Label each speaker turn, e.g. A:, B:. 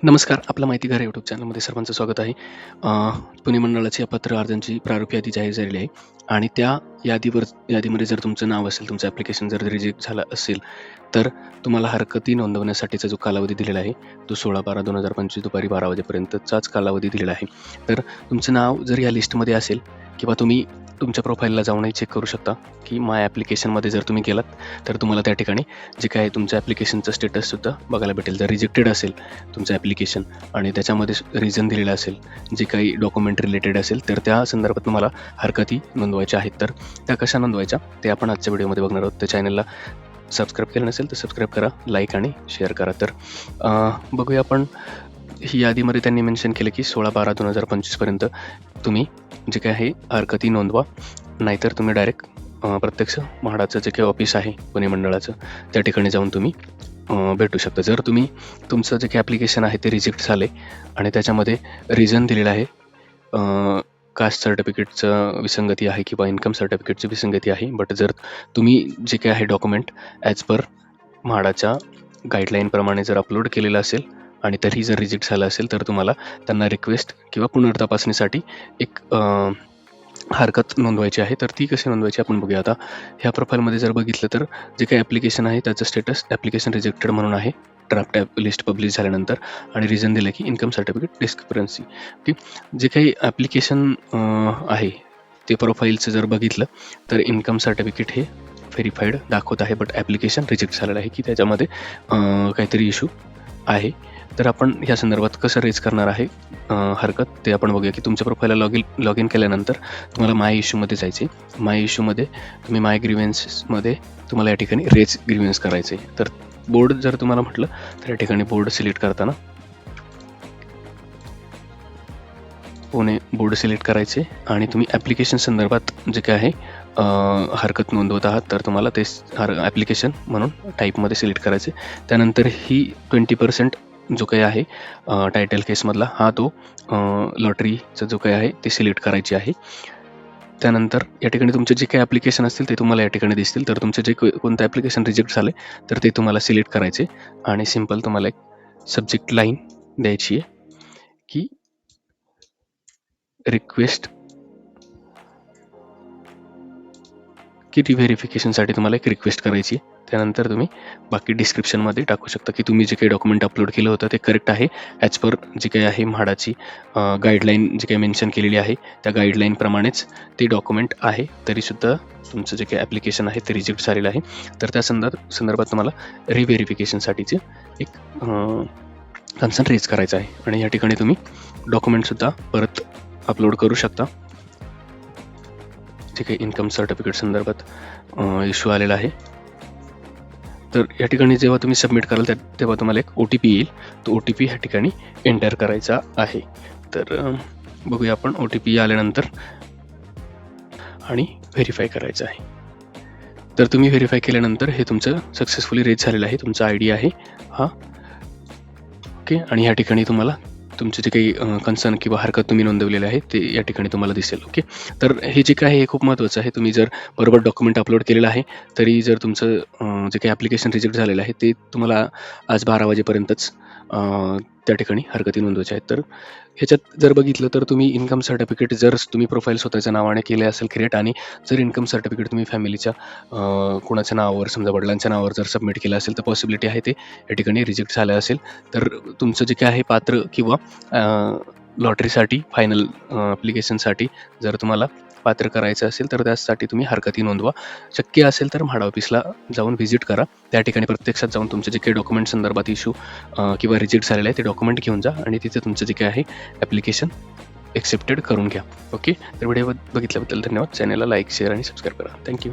A: नमस्कार. आपलं माहिती घर यूट्यूब चॅनलमध्ये सर्वांचं स्वागत आहे. पुणे मंडळाची अपात्र अर्जांची प्रारूप यादी जाहीर झालेली आहे आणि त्या यादीमध्ये जर तुमचं नाव असेल, तुमचं ॲप्लिकेशन जर रिजेक्ट झालं असेल, तर तुम्हाला हरकती नोंदवण्यासाठीचा जो कालावधी दिलेला आहे, तो 16/12/2025 दुपारी 12 वाजेपर्यंतचाच कालावधी दिलेला आहे. तर तुमचं नाव जर या लिस्टमध्ये असेल किंवा तुम्ही तुमच्या प्रोफाईलला जाऊनही चेक करू शकता, की माय ॲप्लिकेशनमध्ये जर तुम्ही गेलात, तर तुम्हाला त्या ठिकाणी जे काही तुमच्या ॲप्लिकेशनचं स्टेटससुद्धा बघायला भेटेल. जर रिजेक्टेड असेल तुमचं ॲप्लिकेशन आणि त्याच्यामध्ये रिझन दिलेलं असेल, जे काही डॉक्युमेंट रिलेटेड असेल, तर त्या संदर्भात तुम्हाला हरकती नोंदवायच्या आहेत. तर त्या कशा नोंदवायच्या ते आपण आजच्या व्हिडिओमध्ये बघणार आहोत. त्या चॅनलला सबस्क्राईब केलं नसेल तर सबस्क्राईब करा, लाईक आणि शेअर करा. तर बघूया आपण. ही यादीमध्ये त्यांनी मेन्शन केलं की 16/12/2025 पर्यंत तुम्ही जे काही आहे हरकती नोंदवा, नाहीतर तुम्ही डायरेक्ट प्रत्यक्ष म्हाडाचं जे काही ऑफिस आहे पुणे मंडळाचं, त्या ठिकाणी जाऊन तुम्ही भेटू शकता. जर तुम्ही तुमचं जे काही ॲप्लिकेशन आहे ते रिजेक्ट झाले आणि त्याच्यामध्ये रिझन दिलेलं आहे, कास्ट सर्टिफिकेटचं विसंगती आहे किंवा इन्कम सर्टिफिकेटची विसंगती आहे, बट जर तुम्ही जे काही आहे डॉक्युमेंट ॲज पर म्हाडाच्या गाईडलाईनप्रमाणे जर अपलोड केलेलं असेल आणि तरीही जर रिजेक्ट झालं असेल, तर तुम्हाला त्यांना रिक्वेस्ट किंवा पुनर्तपासणीसाठी एक हरकत नोंदवायची आहे. तर ती कशी नोंदवायची आपण बघूया. आता ह्या प्रोफाईलमध्ये जर बघितलं तर जे काही ॲप्लिकेशन आहे त्याचं स्टेटस ॲप्लिकेशन रिजेक्टेड म्हणून आहे ड्राफ्ट लिस्ट पब्लिश झाल्यानंतर, आणि रिझन दिलं की इन्कम सर्टिफिकेट डिस्क्रिपन्सी. ओके, जे काही ॲप्लिकेशन आहे ते प्रोफाईलचं जर बघितलं तर इन्कम सर्टिफिकेट हे व्हेरीफाईड दाखवत आहे, बट ॲप्लिकेशन रिजेक्ट झालेलं आहे की त्याच्यामध्ये काहीतरी इश्यू आहे. तर आपण ह्या संदर्भात कसं रेज करणार आहे हरकत ते आपण बघूया. की तुमच्या प्रोफाईलला लॉग इन केल्यानंतर तुम्हाला माय इश्यूमध्ये जायचे. माय इश्यूमध्ये तुम्ही माय ग्रीव्हन्सेसमध्ये तुम्हाला या ठिकाणी रेज ग्रीव्हन्स करायचे. तर बोर्ड जर तुम्हाला म्हटलं तर या ठिकाणी बोर्ड सिलेक्ट करताना पुणे बोर्ड सिलेक्ट करायचे आणि तुम्ही ॲप्लिकेशन संदर्भात जे काय आहे हरकत नोंदवत आहात, तर तुम्हाला ते ॲप्लिकेशन म्हणून टाईपमध्ये सिलेक्ट करायचे. त्यानंतर ही 20% जो काही आहे टायटल केसमधला हा तो लॉटरीचा जो काही आहे ते सिलेक्ट करायची आहे. त्यानंतर या ठिकाणी तुमचे जे काही ॲप्लिकेशन असतील ते तुम्हाला या ठिकाणी दिसतील. तर तुमचे जे कोणतं ॲप्लिकेशन रिजेक्ट झाले तर ते तुम्हाला सिलेक्ट करायचे आणि सिम्पल तुम्हाला एक सब्जेक्ट लाईन द्यायची आहे की रिक्वेस्ट की रिव्हेरिफिकेशनसाठी तुम्हाला एक रिक्वेस्ट करायची आहे. त्यानंतर तुम्ही बाकी डिस्क्रिप्शनमध्ये टाकू शकता की तुम्ही जे काही डॉक्युमेंट अपलोड केलं होतं ते करेक्ट आहे ॲज पर जे काही आहे म्हाडाची गाईडलाईन जी काही मेन्शन केलेली आहे त्या गाईडलाईनप्रमाणेच ते डॉक्युमेंट आहे. तरीसुद्धा तुमचं जे काही ॲप्लिकेशन आहे ते रिजेक्ट झालेलं आहे. तर त्या संदर्भात तुम्हाला रिव्हेरिफिकेशनसाठीचे एक कन्सर्न रेज करायचं आहे आणि या ठिकाणी तुम्ही डॉक्युमेंटसुद्धा परत अपलोड करू शकता. जे काही इन्कम सर्टिफिकेट संदर्भात इश्यू आलेला आहे, तर या ठिकाणी जेव्हा तुम्ही सबमिट कराल तेव्हा तुम्हाला एक OTP येईल. तो OTP ह्या ठिकाणी एंटर करायचा आहे. तर बघूया आपण. OTP आल्यानंतर आणि व्हेरीफाय करायचं आहे. तर तुम्ही व्हेरीफाय केल्यानंतर हे तुमचं सक्सेसफुली रेज झालेलं आहे. तुमचा ID आहे हा. ओके, आणि या ठिकाणी तुम्हाला तुमचे जे काही कन्सर्न किंवा हरकत तुम्ही नोंदवलेले आहे ते या ठिकाणी तुम्हाला दिसेल. ओके, तर हे जे काय आहे हे खूप महत्त्वाचं आहे. तुम्ही जर बरोबर डॉक्युमेंट अपलोड केलेलं आहे तरी जर तुमचं जे काही ॲप्लिकेशन रिजेक्ट झालेलं आहे ते तुम्हाला आज 12 वाजेपर्यंतच त्या ठिकाणी हरकती नोंदवायच्या आहेत. तर ह्याच्यात जर बघितलं तर तुम्ही इन्कम सर्टिफिकेट जर तुम्ही प्रोफाईल स्वतःच्या नावाने केले असेल क्रिएट, आणि जर इन्कम सर्टिफिकेट तुम्ही फॅमिलीच्या कोणाच्या नावावर, समजा वडिलांच्या नावावर जर सबमिट केलं असेल तर पॉसिबिलिटी आहे ते या ठिकाणी रिजेक्ट झालं असेल. तर तुमचं जे काय आहे पात्र किंवा लॉटरीसाठी फायनल ॲप्लिकेशनसाठी जर तुम्हाला पात्र करायचं असेल तर त्यासाठी तुम्ही हरकती नोंदवा. शक्य असेल तर म्हाडा ऑफिसला जाऊन व्हिजिट करा. त्या ठिकाणी प्रत्यक्षात जाऊन तुमचे जे काही डॉक्युमेंट संदर्भात इश्यू किंवा रिजेक्ट झालेलं आहे ते डॉक्युमेंट घेऊन जा आणि तिथे तुमचं जे काय आहे ॲप्लिकेशन एक्सेप्टेड करून घ्या. ओके, तर व्हिडिओ बघितल्याबद्दल धन्यवाद. चॅनलला लाईक, शेअर आणि सबस्क्राईब करा. थँक्यू.